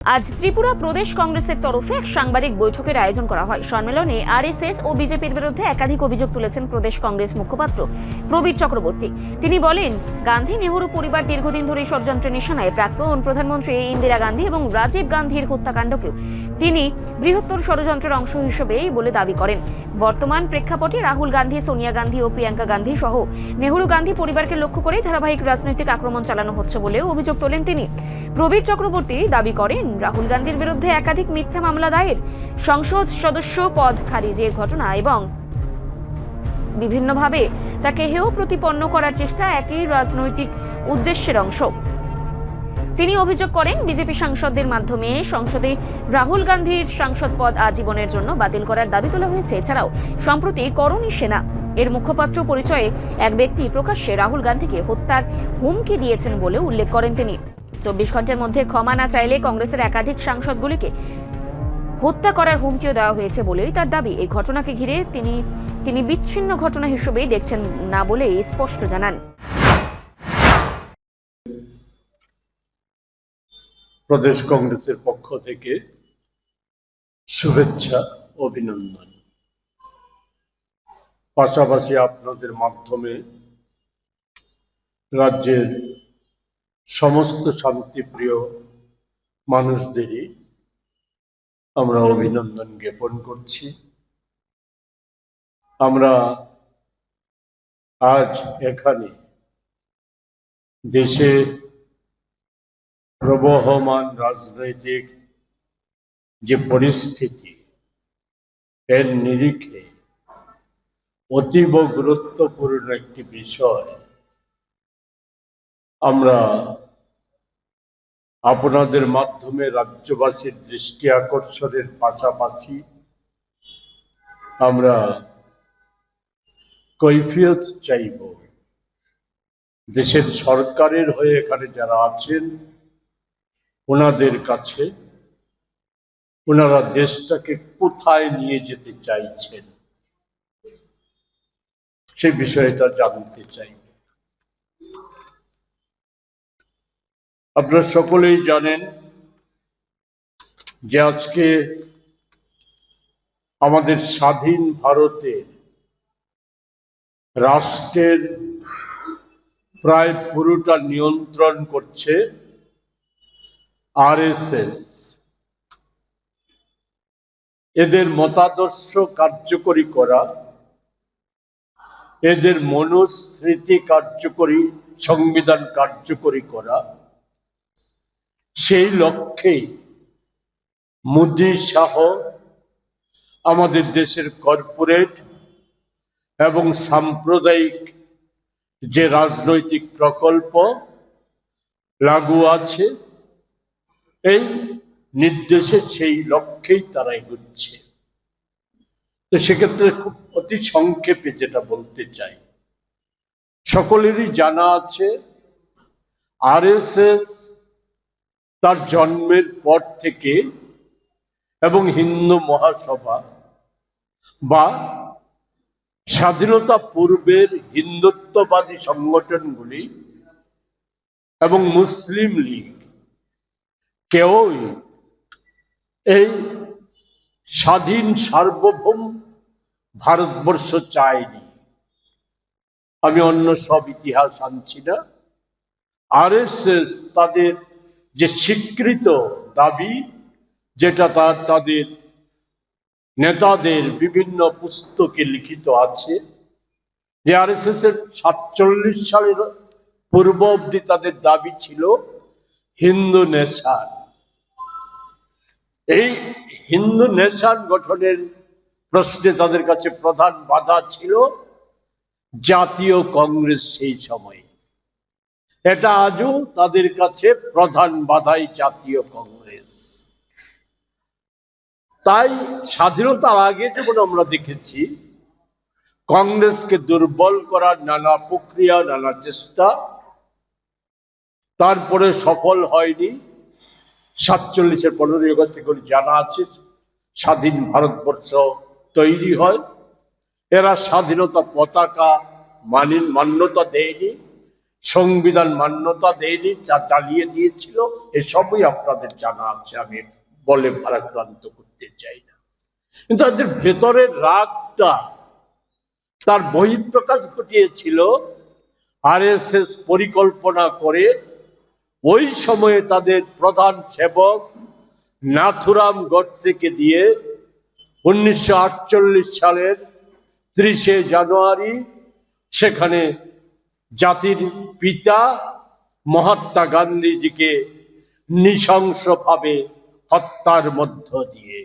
আজ ত্রিপুরা প্রদেশ কংগ্রেসের তরফে এক সাংবাদিক বৈঠকের আয়োজন করা হয়। সম্মেলনে আরএসএস ও বিজেপির বিরুদ্ধে একাধিক অভিযোগ তুলেছেন প্রদেশ কংগ্রেস মুখপাত্র প্রবীর চক্রবর্তী। তিনি বলেন, গান্ধী নেহরু পরিবার দীর্ঘদিন ধরে ষড়যন্ত্রের নিশানায়। প্রাক্তন প্রধানমন্ত্রী ইন্দিরা গান্ধী এবং রাজীব গান্ধীর হত্যাকাণ্ডকেও তিনি বৃহত্তর ষড়যন্ত্রের অংশ হিসেবেই বলে দাবি করেন। বর্তমান প্রেক্ষাপটে রাহুল গান্ধী, সোনিয়া গান্ধী ও প্রিয়াঙ্কা গান্ধী সহ নেহরু গান্ধী পরিবারকে লক্ষ্য করে ধারাবাহিক রাজনৈতিক আক্রমণ চালানো হচ্ছে বলেও অভিযোগ তোলেন তিনি। প্রবীর চক্রবর্তী দাবি করেন, রাহুল গান্ধীর বিরুদ্ধে একাধিক মিথ্যা মামলা দায়ের, সংসদ সদস্য পদ খারিজের ঘটনা এবং বিভিন্নভাবে তাকে হেয় প্রতিপন্ন করার চেষ্টা একই রাজনৈতিক উদ্দেশ্যের অংশ। তিনি অভিযোগ করেন, বিজেপি সাংসদদের মাধ্যমে সংসদে রাহুল গান্ধীর সাংসদ পদ আজীবনের জন্য বাতিল করার দাবি তোলা হয়েছে। এছাড়াও সম্প্রতি করণী সেনা এর মুখপাত্র পরিচয়ে এক ব্যক্তি প্রকাশ্যে রাহুল গান্ধীকে হত্যার হুমকি দিয়েছেন বলে উল্লেখ করেন তিনি। 24 ঘন্টার মধ্যে ক্ষমা না চাইলে কংগ্রেসের একাধিক সাংসদগুলিকে হত্যা করার হুমকিও দেওয়া হয়েছে বলেই তার দাবি। এই ঘটনাকে ঘিরে তিনি বিচ্ছিন্ন ঘটনা হিসেবেই দেখছেন না বলে স্পষ্ট জানান। প্রদেশ কংগ্রেসের পক্ষ থেকে শুভেচ্ছা, অভিনন্দন। পাশাপাশি আপনাদের মাধ্যমে রাজ্যের সমস্ত শান্তিপ্রিয় মানুষদেরই আমরা অভিনন্দন জ্ঞাপন করছি। আমরা আজ এখানে দেশে প্রবহমান রাজনৈতিক যে পরিস্থিতি, এর নিরিখে অতীব গুরুত্বপূর্ণ একটি বিষয় আমরা আপনাদের মাধ্যমে রাজ্যবাসীর দৃষ্টি আকর্ষণের পাশাপাশি আমরা কৈফিয়ত চাইব। দেশের সরকারের হয়ে এখানে যারা আছেন ওনাদের কাছে, ওনারা দেশটাকে কোথায় নিয়ে যেতে চাইছেন সে বিষয়টা জানতে চাই। আপনারা সকলেই জানেন যে আজকে আমাদের স্বাধীন ভারতে রাষ্ট্রের প্রায় পুরোটা নিয়ন্ত্রণ করছে আরএসএস। এদের মতাদর্শ কার্যকরী করা, এদের মনুস্মৃতি কার্যকরী, সংবিধান কার্যকরী করা, সেই লক্ষ্যে মোদি সহ আমাদের দেশের কর্পোরেট এবং সাম্প্রদায়িক যে রাজনৈতিক প্রকল্প লাগু আছে, এই নির্দেশে সেই লক্ষ্যেই তারা এগোচ্ছে। তো সেক্ষেত্রে খুব অতি সংক্ষেপে যেটা বলতে চাই, সকলেরই জানা আছে আরএসএস তার জন্মের পর থেকে এবং হিন্দু মহাসভা বা স্বাধীনতা পূর্বের হিন্দুত্ববাদী সংগঠনগুলি এবং মুসলিম লীগ কেউই এই স্বাধীন সার্বভৌম ভারতবর্ষ চায়নি। আমি অন্য সব ইতিহাস আনছি না। আরএসএস তাদের যে স্বীকৃত দাবি, যেটা তাদের নেতাদের বিভিন্ন পুস্তকে লিখিত আছে, যে আরএসএস এর 47 সালের পূর্ব অবধি তাদের দাবি ছিল হিন্দু নেশন। এই হিন্দু নেশন গঠনের প্রশ্নে তাদের কাছে প্রধান বাধা ছিল জাতীয় কংগ্রেস। সেই সময় এটা আজও তাদের কাছে প্রধান বাধাই জাতীয় কংগ্রেস। তাই স্বাধীনতার আগে যেমন আমরা দেখেছি কংগ্রেসকে দুর্বল করার নানা প্রক্রিয়া, নানা চেষ্টা, তারপরে সফল হয়নি। 47-এর 15ই আগস্ট থেকে জানা আছে স্বাধীন ভারতবর্ষ তৈরি হয়। এরা স্বাধীনতা পতাকা মান্যতা দেয়নি, সংবিধান মান্যতা দেয়নি, যা চালিয়ে দিয়েছিল, এসবই আপনাদের জানা আছে, আমি বলে ভারাক্রান্ত করতে চাই না। কিন্তু তাদের ভেতরের রাগটা তার বহিঃপ্রকাশ ঘটিয়েছিল আরএসএস পরিকল্পনা করে ওই সময়ে তাদের প্রধান সেবক নাথুরাম গডসেকে দিয়ে 1948 সালের 30শে জানুয়ারি সেখানে জাতির পিতা মহাত্মা গান্ধীজিকে নৃশংসভাবে হত্যার মধ্য দিয়ে।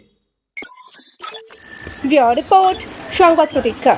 রিপোর্ট সংবাদ প্রতীক্ষা।